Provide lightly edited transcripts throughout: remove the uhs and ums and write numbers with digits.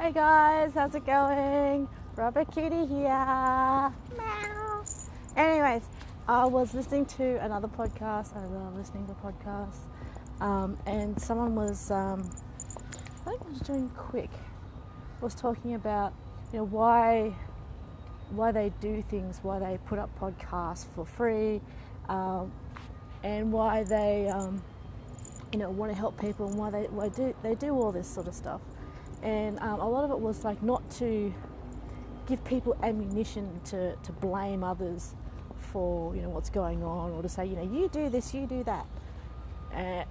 Hey guys, how's it going? Rubber Kitty here. Meow. Anyways, I was listening to another podcast. I love listening to podcasts. And someone was, I think it was doing quick, was talking about, why they do things, why they put up podcasts for free, and why they, want to help people, and why they do all this sort of stuff. And a lot of it was like not to give people ammunition to blame others for what's going on, or to say you do this, you do that.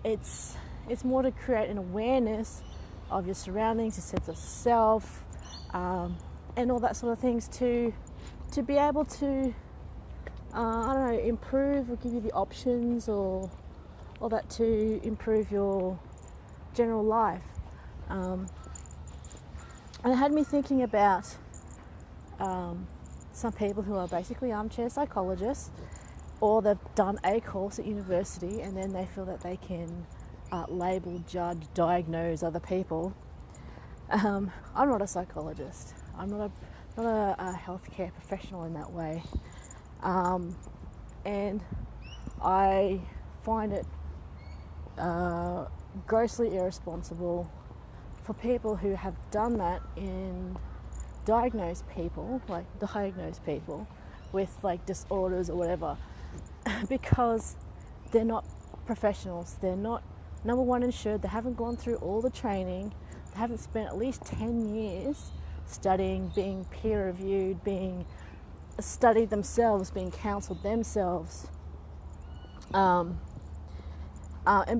It's more to create an awareness of your surroundings, your sense of self, and all that sort of things to be able to improve, or give you the options, or that to improve your general life. And it had me thinking about some people who are basically armchair psychologists, or they've done a course at university and then they feel that they can label, judge, diagnose other people. I'm not a psychologist. I'm not a healthcare professional in that way. And I find it grossly irresponsible for people who have done that and diagnose people with disorders or whatever, because they're not professionals. They're not, number one, insured. They haven't gone through all the training. They haven't spent at least 10 years studying, being peer reviewed, being studied themselves, being counselled themselves, and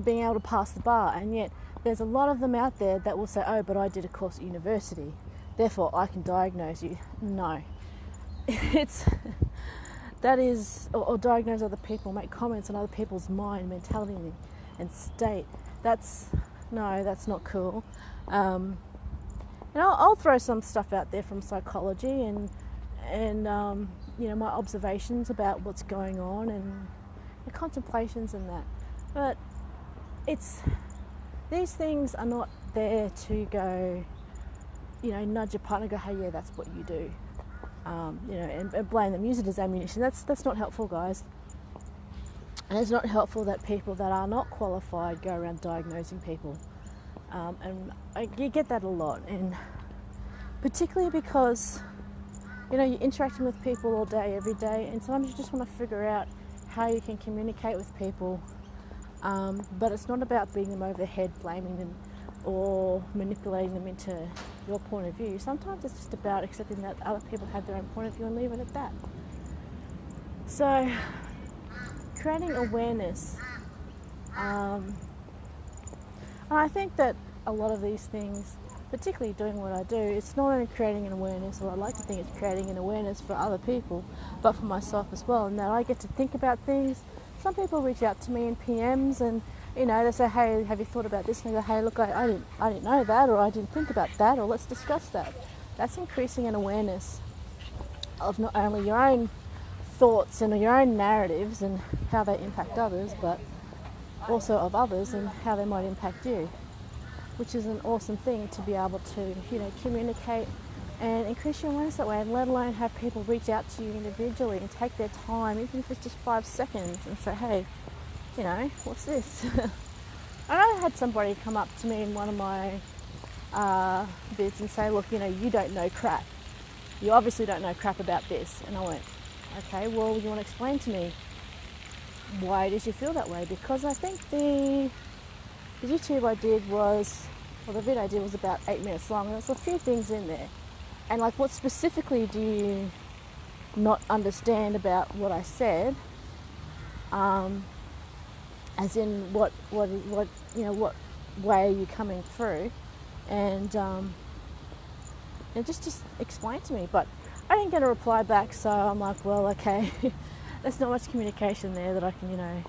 being able to pass the bar. And yet there's a lot of them out there that will say, oh, but I did a course at university, therefore I can diagnose you. No. Or diagnose other people, make comments on other people's mind, mentality and state. That's not cool. I'll throw some stuff out there from psychology and my observations about what's going on and the contemplations and that. But these things are not there to go, nudge your partner, go, hey, yeah, that's what you do, and blame them, use it as ammunition. That's not helpful, guys. And it's not helpful that people that are not qualified go around diagnosing people. And you get that a lot, and particularly because, you're interacting with people all day, every day, and sometimes you just want to figure out how you can communicate with people. But it's not about beating them over the head, blaming them, or manipulating them into your point of view. Sometimes it's just about accepting that other people have their own point of view and leave it at that. So, creating awareness. And I think that a lot of these things, particularly doing what I do, it's not only creating an awareness, or I like to think it's creating an awareness for other people, but for myself as well, and that I get to think about things. Some people reach out to me in PMs and, they say, hey, have you thought about this? And I go, hey, look, I didn't know that, or I didn't think about that, or let's discuss that. That's increasing an awareness of not only your own thoughts and your own narratives and how they impact others, but also of others and how they might impact you, which is an awesome thing to be able to, communicate and increase your awareness that way, and let alone have people reach out to you individually and take their time, even if it's just 5 seconds, and say, hey, what's this? I had somebody come up to me in one of my bids and say, look, you don't know crap. You obviously don't know crap about this. And I went, okay, well, you want to explain to me why it is you feel that way? Because I think the YouTube I did the vid I did was about 8 minutes long, and there's a few things in there. And what specifically do you not understand about what I said? As in what way are you coming through? And just explain to me. But I didn't get a reply back, so I'm like, well, okay, there's not much communication there that I can,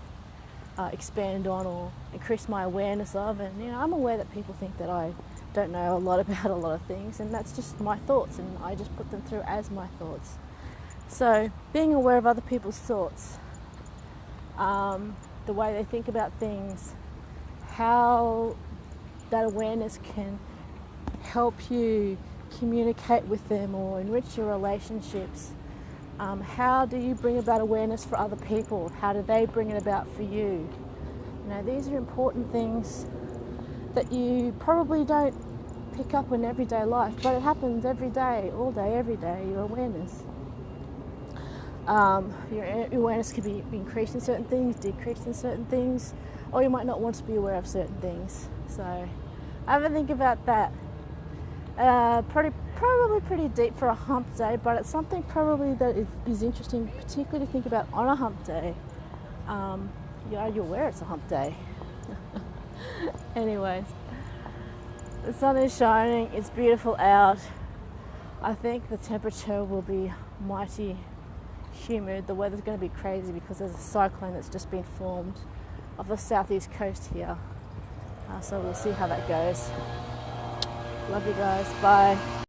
expand on or increase my awareness of. And I'm aware that people think that I don't know a lot about a lot of things, and that's just my thoughts, and I just put them through as my thoughts. So being aware of other people's thoughts, the way they think about things, how that awareness can help you communicate with them or enrich your relationships? How do you bring about awareness for other people? How do they bring it about for you? You know, these are important things that you probably don't pick up in everyday life, but it happens every day, all day, every day, your awareness. Your awareness could be increased in certain things, decreased in certain things, or you might not want to be aware of certain things. So have a think about that. Probably pretty deep for a hump day, but it's something probably that is interesting, particularly to think about on a hump day. Are you aware it's a hump day? Anyways, the sun is shining, it's beautiful out. I think the temperature will be mighty humid. The weather's going to be crazy because there's a cyclone that's just been formed off the southeast coast here. So we'll see how that goes. Love you guys. Bye.